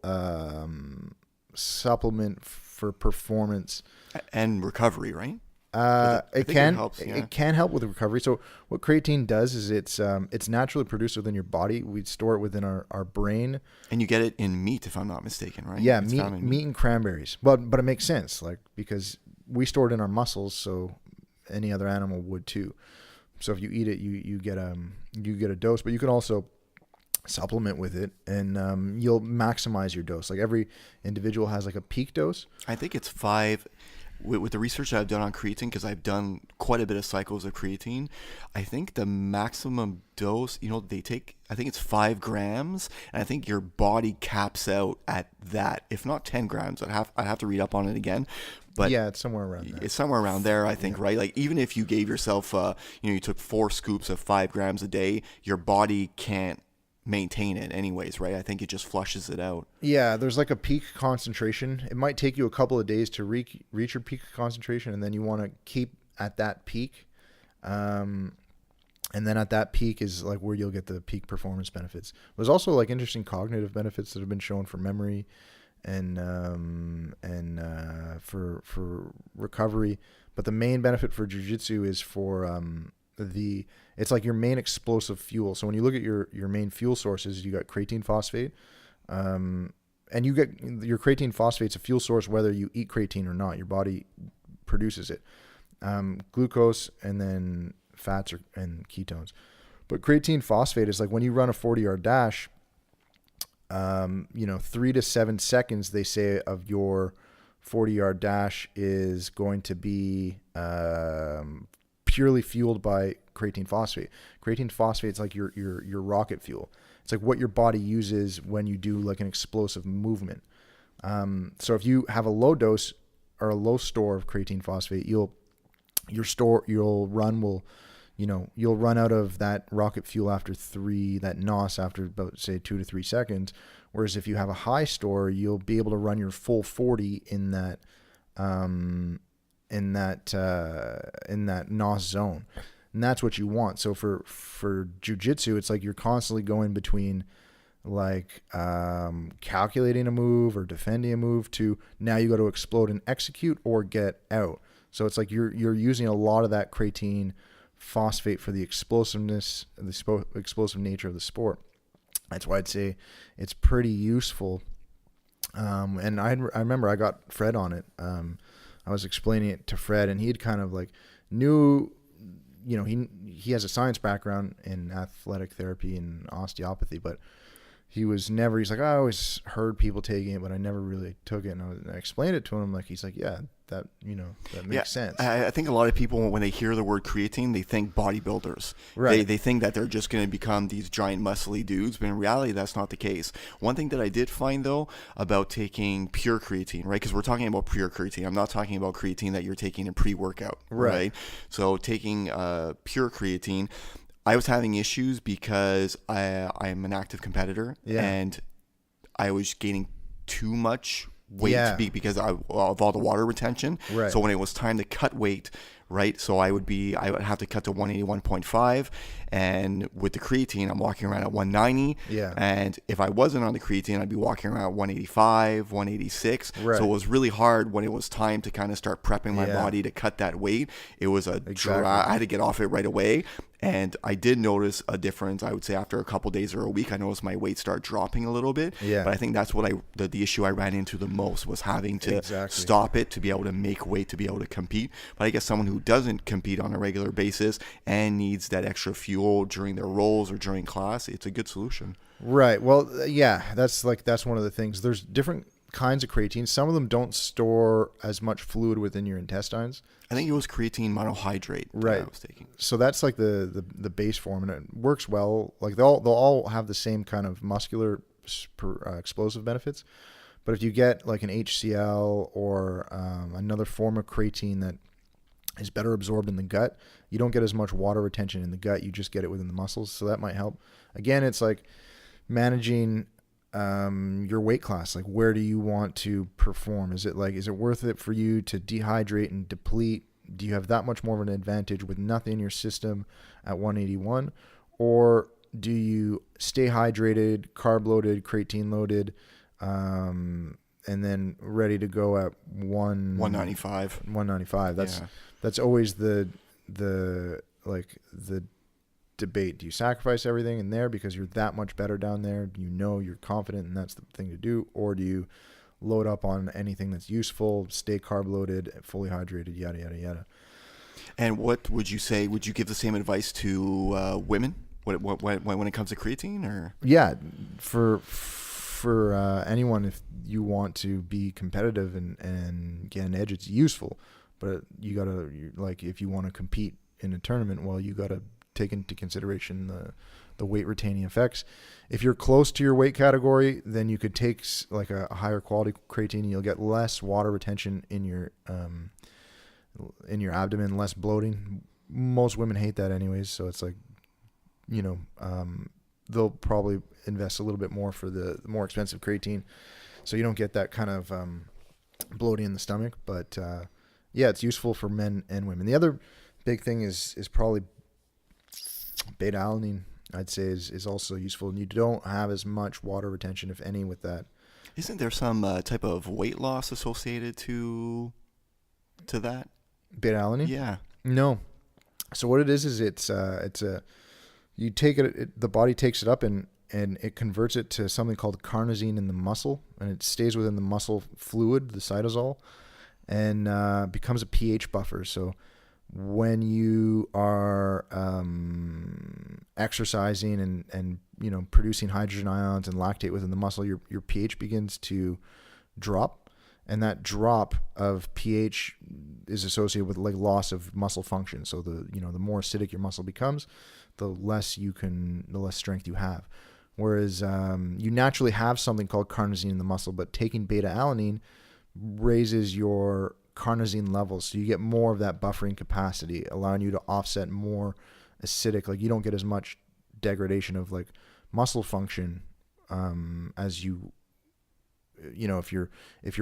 supplement for performance And recovery, right? It can helps, yeah. It can help with recovery. So what creatine does is it's naturally produced within your body. We store it within our brain. And you get it in meat, if I'm not mistaken, right? Yeah, It's found in meat and cranberries. But it makes sense, like because we store it in our muscles, so any other animal would too. So if you eat it, you get a dose, but you can also supplement with it, and you'll maximize your dose. Like every individual has like a peak dose. I think it's 5. With the research that I've done on creatine, because I've done quite a bit of cycles of creatine, I think the maximum dose, they take, I think it's 5 grams, and I think your body caps out at that, if not 10 grams. I'd have to read up on it again. But yeah, it's somewhere around there. It's somewhere around there, I think, right? Like even if you gave yourself, you took 4 scoops of 5 grams a day, your body can't maintain it anyways, right? I think it just flushes it out. Yeah, there's like a peak concentration. It might take you a couple of days to reach your peak concentration, and then you want to keep at that peak. And then at that peak is like where you'll get the peak performance benefits. There's also like interesting cognitive benefits that have been shown for memory and for recovery. But the main benefit for jiu-jitsu is for it's like your main explosive fuel. So when you look at your main fuel sources, you got creatine phosphate, and you get your creatine phosphate's a fuel source whether you eat creatine or not. Your body produces it, glucose, and then fats and ketones. But creatine phosphate is like when you run a 40-yard dash, 3 to 7 seconds they say of your 40-yard dash is going to be purely fueled by creatine phosphate. Creatine phosphate is like your rocket fuel. It's like what your body uses when you do like an explosive movement. So if you have a low dose or a low store of creatine phosphate, you'll run out of that rocket fuel after that NOS after about say 2 to 3 seconds. Whereas if you have a high store, you'll be able to run your full 40 in that NOS zone. And that's what you want. So for jiu-jitsu, it's like you're constantly going between like calculating a move or defending a move to now you got to explode and execute or get out. So it's like you're using a lot of that creatine phosphate for the explosiveness, the explosive nature of the sport. That's why I'd say it's pretty useful. And I remember I got Fred on it. I was explaining it to Fred, and he'd kind of like knew, he has a science background in athletic therapy and osteopathy, but he's like, I always heard people taking it, but I never really took it. And I explained it to him, like, he's like, yeah, that makes sense. I think a lot of people, when they hear the word creatine, they think bodybuilders. Right. They think that they're just going to become these giant muscly dudes, but in reality, that's not the case. One thing that I did find, though, about taking pure creatine, right? Because we're talking about pure creatine. I'm not talking about creatine that you're taking in pre-workout, right? So taking pure creatine, I was having issues because I'm an active competitor, and I was gaining too much weight because of all the water retention. Right. So when it was time to cut weight, right? So I would have to cut to 181.5, and with the creatine, I'm walking around at 190. Yeah. And if I wasn't on the creatine, I'd be walking around at 185, 186. Right. So it was really hard when it was time to kind of start prepping my body to cut that weight. It was I had to get off it right away. And I did notice a difference. I would say after a couple days or a week, I noticed my weight start dropping a little bit. Yeah. But I think that's what the issue I ran into the most was having to stop it to be able to make weight, to be able to compete. But I guess someone who who doesn't compete on a regular basis and needs that extra fuel during their rolls or during class, it's a good solution. Right. Well, yeah, that's one of the things. There's different kinds of creatine. Some of them don't store as much fluid within your intestines. I think it was creatine monohydrate that I was taking. So that's like the base form, and it works well. Like they'll all have the same kind of muscular explosive benefits. But if you get like an HCl or another form of creatine that is better absorbed in the gut, you don't get as much water retention in the gut. You just get it within the muscles. So that might help. Again, it's like managing your weight class. Like, where do you want to perform? Is it worth it for you to dehydrate and deplete? Do you have that much more of an advantage with nothing in your system at 181? Or do you stay hydrated, carb loaded, creatine loaded, and then ready to go at 195? 195. That's always the debate. Do you sacrifice everything in there because you're that much better down there? You know, you're confident and that's the thing to do. Or do you load up on anything that's useful, stay carb loaded, fully hydrated, yada, yada, yada. And what would you say? Would you give the same advice to women when it comes to creatine? Or yeah, for anyone, if you want to be competitive and get an edge, it's useful. But you gotta, like, if you want to compete in a tournament, well, you gotta take into consideration the weight retaining effects. If you're close to your weight category, then you could take like a higher quality creatine, and you'll get less water retention in your abdomen, less bloating. Most women hate that anyways, so it's like, you know, they'll probably invest a little bit more for the more expensive creatine, so you don't get that kind of bloating in the stomach. But yeah, it's useful for men and women. The other big thing is probably beta-alanine. I'd say is also useful, and you don't have as much water retention, if any, with that. Isn't there some type of weight loss associated to that? Beta-alanine? Yeah. No. So what it is it's you take it, the body takes it up and it converts it to something called carnosine in the muscle, and it stays within the muscle fluid, the cytosol, and becomes a pH buffer. So when you are exercising and you know, producing hydrogen ions and lactate within the muscle, your pH begins to drop, and that drop of pH is associated with like loss of muscle function. So the more acidic your muscle becomes, the less strength you have. Whereas you naturally have something called carnosine in the muscle, but taking beta-alanine raises your carnosine levels, so you get more of that buffering capacity, allowing you to offset more acidic. Like, you don't get as much degradation of like muscle function as you know, if you're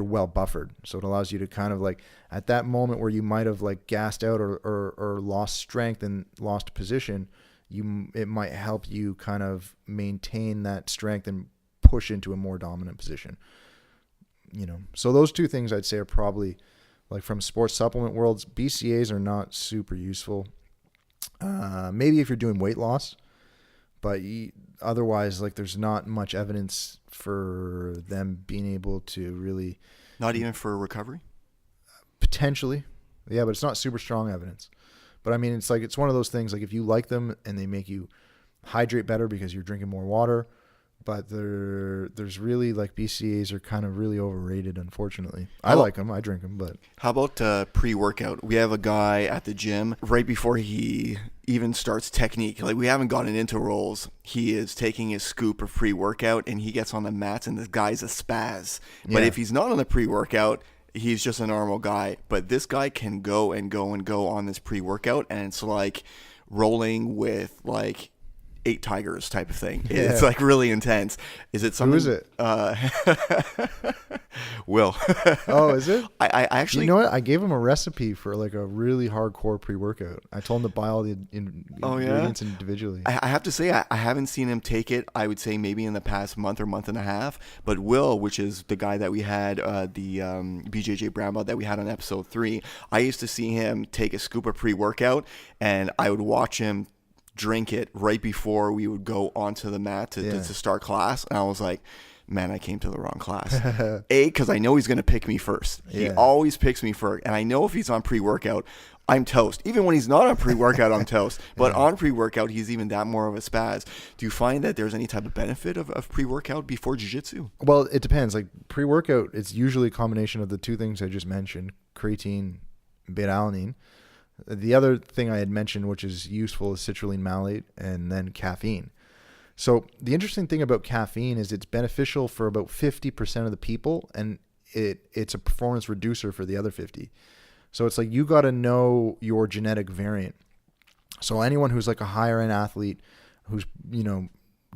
well buffered. So it allows you to kind of like, at that moment where you might have like gassed out or lost strength and lost position, it might help you kind of maintain that strength and push into a more dominant position. You know, so those two things I'd say are probably, like, from sports supplement worlds. BCAAs are not super useful. Maybe if you're doing weight loss, but otherwise, like, there's not much evidence for them being able to really. Not even for recovery? Potentially. Yeah, but it's not super strong evidence. But I mean, it's like, it's one of those things, like, if you like them and they make you hydrate better because you're drinking more water, but there's really, like, BCAAs are kind of really overrated, unfortunately. I like them. I drink them, but. How about pre-workout? We have a guy at the gym, right before he even starts technique, like, we haven't gotten into rolls, he is taking his scoop of pre-workout, and he gets on the mats, and this guy's a spaz. But if he's not on the pre-workout, he's just a normal guy. But this guy can go and go and go on this pre-workout, and it's like rolling with, like, 8 tigers type of thing. Yeah. It's like really intense. Is it something? Who is it? Will. Oh, is it? I actually. You know what? I gave him a recipe for like a really hardcore pre-workout. I told him to buy all the ingredients individually. I have to say, I haven't seen him take it, I would say maybe in the past month or month and a half. But Will, which is the guy that we had, the BJJ brown belt that we had on episode 3, I used to see him take a scoop of pre-workout, and I would watch him drink it right before we would go onto the mat to start class. And I was like, man, I came to the wrong class. Because I know he's going to pick me first. He Yeah. always picks me first. And I know if he's on pre-workout, I'm toast. Even when he's not on pre-workout, I'm toast. But on pre-workout, he's even that more of a spaz. Do you find that there's any type of benefit of pre-workout before jiu-jitsu? Well, it depends. Like pre-workout, it's usually a combination of the two things I just mentioned, creatine, beta-alanine. The other thing I had mentioned, which is useful, is citrulline malate and then caffeine. So the interesting thing about caffeine is it's beneficial for about 50% of the people, and it's a performance reducer for the other 50. So it's like you got to know your genetic variant. So anyone who's like a higher end athlete who's,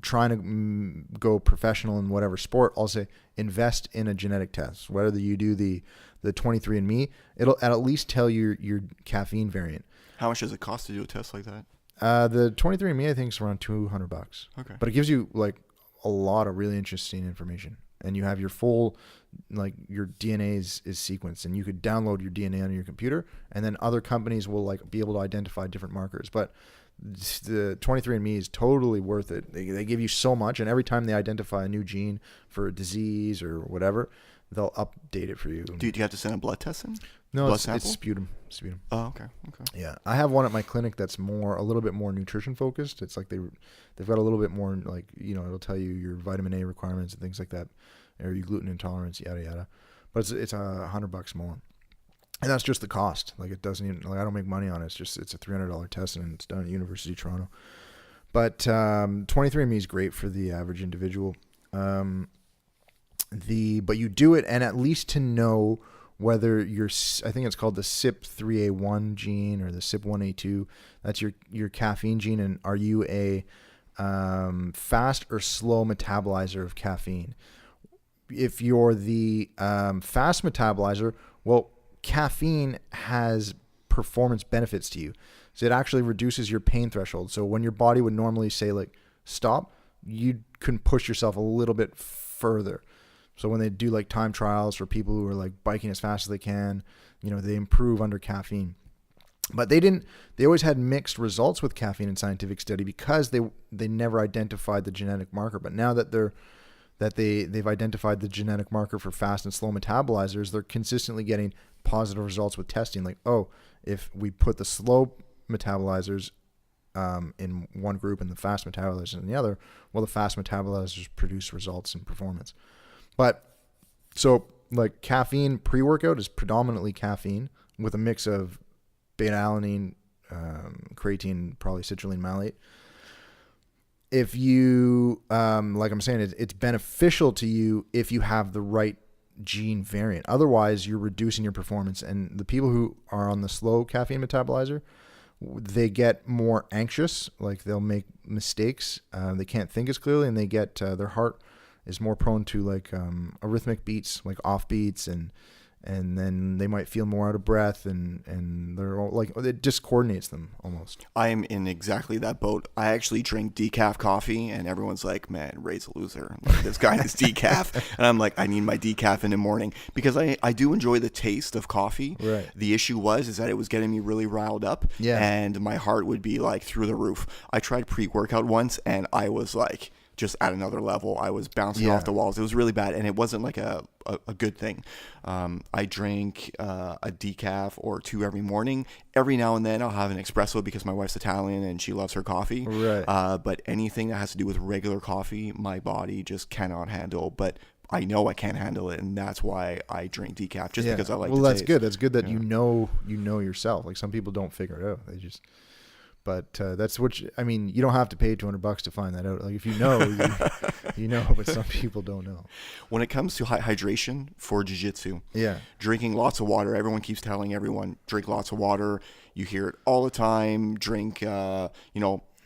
trying to go professional in whatever sport, I'll say invest in a genetic test. Whether you do the 23andMe, it'll at least tell you your caffeine variant. How much does it cost to do a test like that? The 23andMe, I think, is around $200. Okay. But it gives you like a lot of really interesting information, and you have your full, like your DNA is sequenced, and you could download your DNA on your computer, and then other companies will like be able to identify different markers. But the 23andMe is totally worth it. They give you so much, and every time they identify a new gene for a disease or whatever, they'll update it for you. Do you have to send a blood test in? No, blood it's sample? sputum. Oh, okay. Yeah, I have one at my clinic that's a little bit more nutrition focused. It's like they've got a little bit more like, it'll tell you your vitamin A requirements and things like that, or your gluten intolerance, yada yada. But it's $100 more, and that's just the cost. Like it doesn't even, like I don't make money on it. It's a $300 test, and it's done at University of Toronto. But 23andMe is great for the average individual. But you do it, and at least to know whether I think it's called the CYP3A1 gene or the CYP1A2, that's your caffeine gene, and are you a fast or slow metabolizer of caffeine? If you're the fast metabolizer, well, caffeine has performance benefits to you. So it actually reduces your pain threshold. So when your body would normally say like stop, you can push yourself a little bit further. So when they do like time trials for people who are like biking as fast as they can, they improve under caffeine. But they always had mixed results with caffeine in scientific study because they never identified the genetic marker. But now that they've identified the genetic marker for fast and slow metabolizers, they're consistently getting positive results with testing. Like, if we put the slow metabolizers in one group and the fast metabolizers in the other, well, the fast metabolizers produce results in performance. But so like caffeine pre-workout is predominantly caffeine with a mix of beta-alanine, creatine, probably citrulline malate. If you, like I'm saying, it's beneficial to you if you have the right gene variant. Otherwise, you're reducing your performance. And the people who are on the slow caffeine metabolizer, they get more anxious. Like they'll make mistakes. They can't think as clearly, and they get their heart is more prone to like arrhythmic beats, like off beats, and then they might feel more out of breath, and they're all, like it discoordinates them almost. I am in exactly that boat. I actually drink decaf coffee, and everyone's like, "Man, Ray's a loser. Like, this guy is decaf," and I'm like, "I need my decaf in the morning because I do enjoy the taste of coffee." Right. The issue is that it was getting me really riled up, and my heart would be like through the roof. I tried pre-workout once, and I was like just at another level. I was bouncing off the walls. It was really bad, and it wasn't like a good thing. I drank a decaf or two every morning. Every now and then I'll have an espresso because my wife's Italian and she loves her coffee. Right. But anything that has to do with regular coffee, my body just cannot handle. But I know I can't handle it, and that's why I drink decaf, just because I like the taste. Well, that's good. That's good that you know yourself. Like some people don't figure it out. They just... But that's you don't have to pay $200 to find that out. Like if you know, you know, but some people don't know. When it comes to hydration for jiu-jitsu, drinking lots of water, everyone keeps telling everyone, drink lots of water. You hear it all the time. Drink,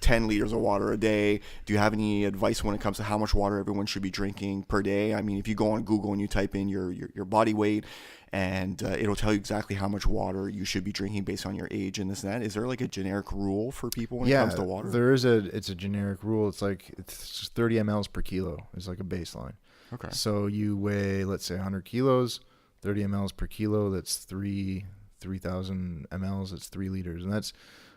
10 liters of water a day. Do you have any advice when it comes to how much water everyone should be drinking per day? I mean, if you go on Google and you type in your body weight, and it'll tell you exactly how much water you should be drinking based on your age and this and that. Is there like a generic rule for people when it comes to water? There is it's a generic rule. It's like it's 30 mLs per kilo is like a baseline. Okay. So you weigh, let's say 100 kilos, 30 mLs per kilo, that's 3,000 mLs, it's 3 liters. And that's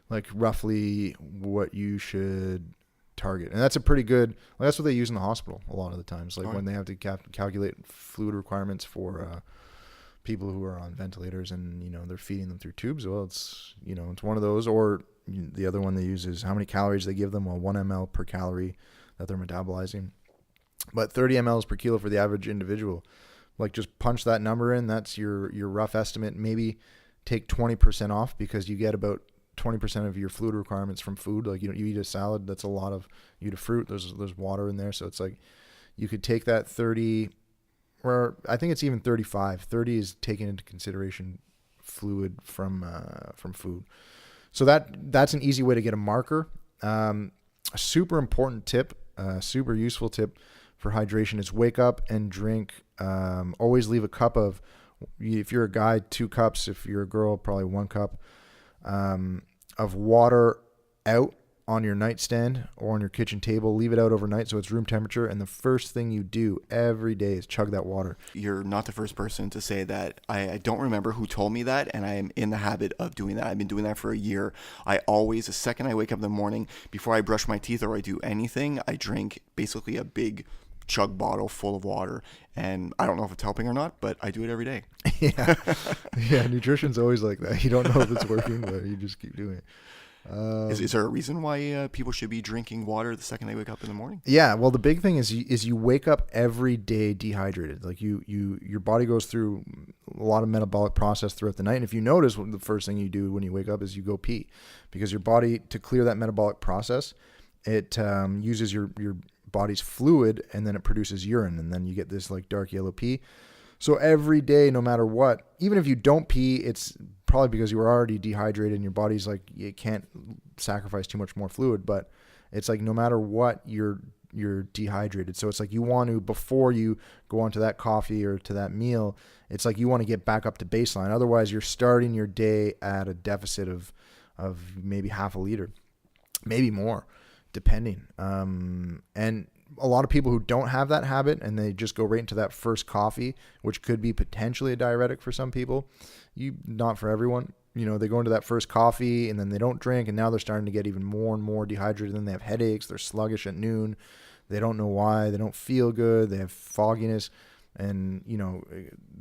like roughly what you should target. And that's a pretty good, like that's what they use in the hospital a lot of the times, like when they have to calculate fluid requirements for people who are on ventilators and, you know, they're feeding them through tubes. Well, it's, you know, it's one of those. Or the other one they use is how many calories they give them. Well, 1 ml per calorie that they're metabolizing, but 30 mLs per kilo for the average individual. Like just punch that number in. That's your rough estimate. Maybe take 20% off because you get about 20% of your fluid requirements from food. Like, you eat a salad, that's a lot of, you eat a fruit, there's water in there. So it's like, you could take that 30, or I think it's even 35. 30 is taking into consideration fluid from food. So that's an easy way to get a marker. A super important tip, super useful tip for hydration is wake up and drink. Always leave a cup of, if you're a guy, 2 cups. If you're a girl, probably 1 cup of water out on your nightstand or on your kitchen table. Leave it out overnight so it's room temperature. And the first thing you do every day is chug that water. You're not the first person to say that. I don't remember who told me that, and I am in the habit of doing that. I've been doing that for a year. I always, the second I wake up in the morning, before I brush my teeth or I do anything, I drink basically a big chug bottle full of water. And I don't know if it's helping or not, but I do it every day. Yeah, nutrition's always like that. You don't know if it's working, but you just keep doing it. Is there a reason why people should be drinking water the second they wake up in the morning? Yeah, well, the big thing is you wake up every day dehydrated. Like your body goes through a lot of metabolic process throughout the night. And if you notice, the first thing you do when you wake up is you go pee, because your body, to clear that metabolic process, it uses your body's fluid, and then it produces urine, and then you get this like dark yellow pee. So every day, no matter what, even if you don't pee, it's probably because you were already dehydrated and your body's like, it can't sacrifice too much more fluid, but it's like no matter what, you're dehydrated. So it's like you want to, before you go on to that coffee or to that meal, it's like you want to get back up to baseline. Otherwise, you're starting your day at a deficit of maybe half a liter, maybe more, depending. And a lot of people who don't have that habit and they just go right into that first coffee, which could be potentially a diuretic for some people, not for everyone. You know, they go into that first coffee and then they don't drink, and now they're starting to get even more and more dehydrated. Then they have headaches. They're sluggish at noon. They don't know why. They don't feel good. They have fogginess, and, you know,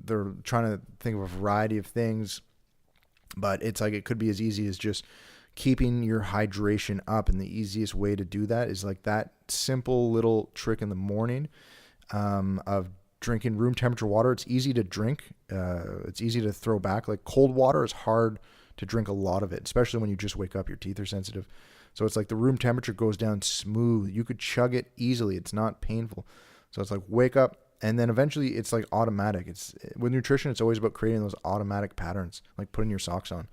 they're trying to think of a variety of things, but it's like, it could be as easy as just keeping your hydration up. And the easiest way to do that is like that simple little trick in the morning of drinking room temperature water. It's easy to drink. It's easy to throw back. Like cold water is hard to drink a lot of it, especially when you just wake up, your teeth are sensitive. So it's like the room temperature goes down smooth. You could chug it easily. It's not painful. So it's like wake up, and then eventually it's like automatic. It's with nutrition, it's always about creating those automatic patterns, like putting your socks on.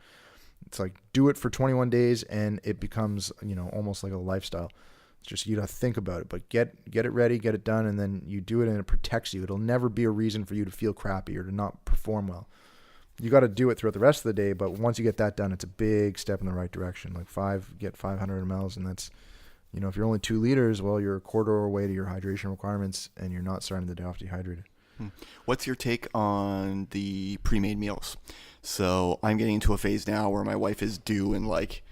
It's like do it for 21 days and it becomes, you know, almost like a lifestyle. It's just, you got to think about it, but get it ready, get it done, and then you do it and it protects you. It'll never be a reason for you to feel crappy or to not perform well. You got to do it throughout the rest of the day, but once you get that done, it's a big step in the right direction. Like get 500 mLs, and that's, you know, if you're only 2 liters, well, you're a quarter of the way to your hydration requirements and you're not starting the day off dehydrated. What's your take on the pre-made meals? So I'm getting into a phase now where my wife is due in like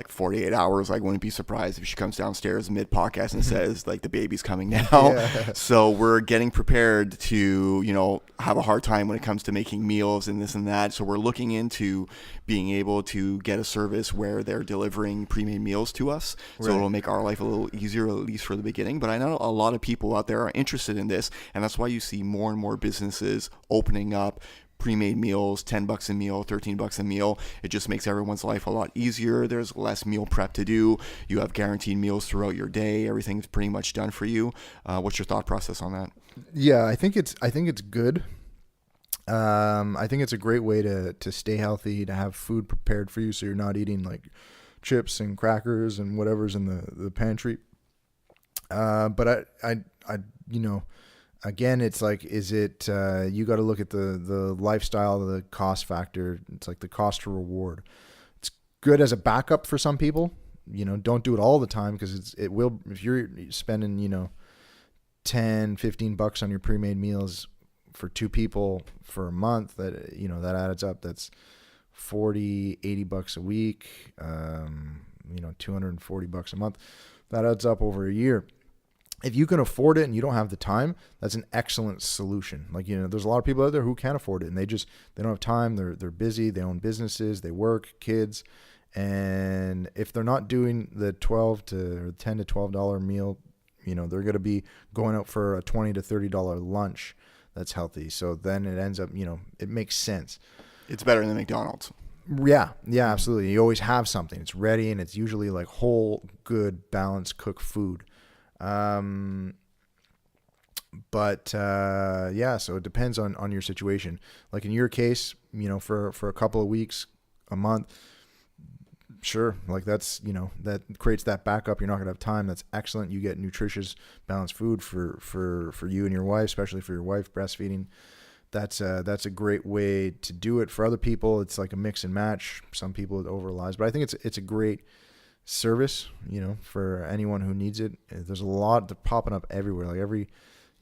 48 hours. I wouldn't be surprised if she comes downstairs mid-podcast and says, like, the baby's coming now. Yeah. So we're getting prepared to, you know, have a hard time when it comes to making meals and this and that. So we're looking into being able to get a service where they're delivering pre-made meals to us. Right. So it'll make our life a little easier, at least for the beginning. But I know a lot of people out there are interested in this, and that's why you see more and more businesses opening up pre-made meals, $10 a meal, $13 a meal. It just makes everyone's life a lot easier. There's less meal prep to do. You have guaranteed meals throughout your day. Everything's pretty much done for you. What's your thought process on that? Yeah, I think it's good. I think it's a great way to stay healthy, to have food prepared for you, so you're not eating like chips and crackers and whatever's in the pantry. But I you know, again, it's like, is it, you got to look at the lifestyle, the cost factor. It's like the cost to reward. It's good as a backup for some people. You know, don't do it all the time, because it will, if you're spending, you know, $10-15 on your pre-made meals for 2 people for a month, that, you know, that adds up. That's $40-80 a week, you know, $240 a month. That adds up over a year. If you can afford it and you don't have the time, that's an excellent solution. Like, there's a lot of people out there who can't afford it, and they don't have time. They're busy. They own businesses. They work, kids. And if they're not doing the $10 to $12 meal, they're going to be going out for a $20 to $30 lunch that's healthy. So then it ends up, it makes sense. It's better than McDonald's. Yeah, absolutely. You always have something. It's ready, and it's usually like whole, good, balanced, cooked food. So it depends on your situation. Like in your case, for a couple of weeks, a month, sure. Like that's, that creates that backup. You're not gonna have time. That's excellent. You get nutritious, balanced food for you and your wife, especially for your wife breastfeeding. That's a great way to do it. For other people, it's like a mix and match. Some people it over relies, but I think it's a great service, for anyone who needs it. There's a lot popping up everywhere. Like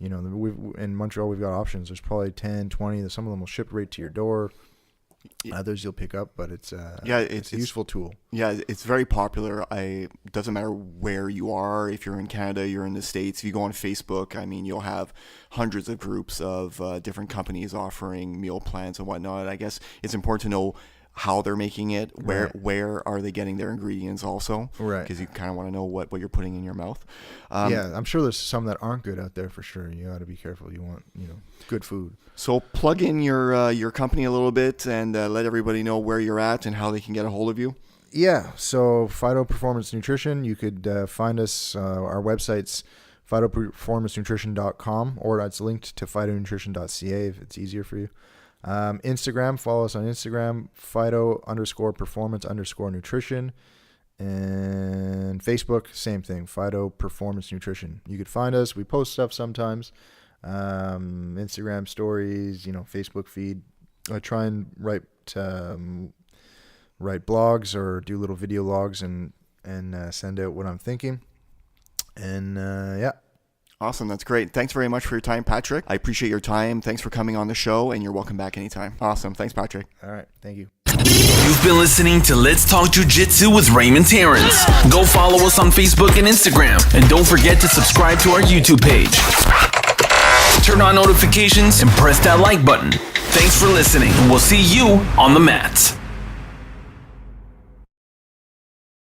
in Montreal, we've got options. There's probably 10, 20. Some of them will ship right to your door. Others you'll pick up, but it's a useful tool. Yeah, it's very popular. It doesn't matter where you are. If you're in Canada, you're in the States. If you go on Facebook, you'll have hundreds of groups of different companies offering meal plans and whatnot. I guess it's important to know how they're making it, where are they getting their ingredients also, right? Because you kind of want to know what you're putting in your mouth. I'm sure there's some that aren't good out there for sure. You got to be careful. You want good food. So plug in your company a little bit and let everybody know where you're at and how they can get a hold of you. Yeah, so Phyto Performance Nutrition. You could find us. Our website's phytoperformancenutrition.com, or it's linked to phytonutrition.ca if it's easier for you. Instagram, follow us on Instagram, Phyto_performance_nutrition, and Facebook, same thing, Phyto Performance Nutrition. You could find us. We post stuff sometimes, Instagram stories, Facebook feed. I try and write blogs or do little video logs and send out what I'm thinking. And Awesome. That's great. Thanks very much for your time, Patrick. I appreciate your time. Thanks for coming on the show, and you're welcome back anytime. Awesome. Thanks, Patrick. All right. Thank you. You've been listening to Let's Talk Jiu-Jitsu with Raymond Terrence. Go follow us on Facebook and Instagram, and don't forget to subscribe to our YouTube page. Turn on notifications and press that like button. Thanks for listening, and we'll see you on the mats.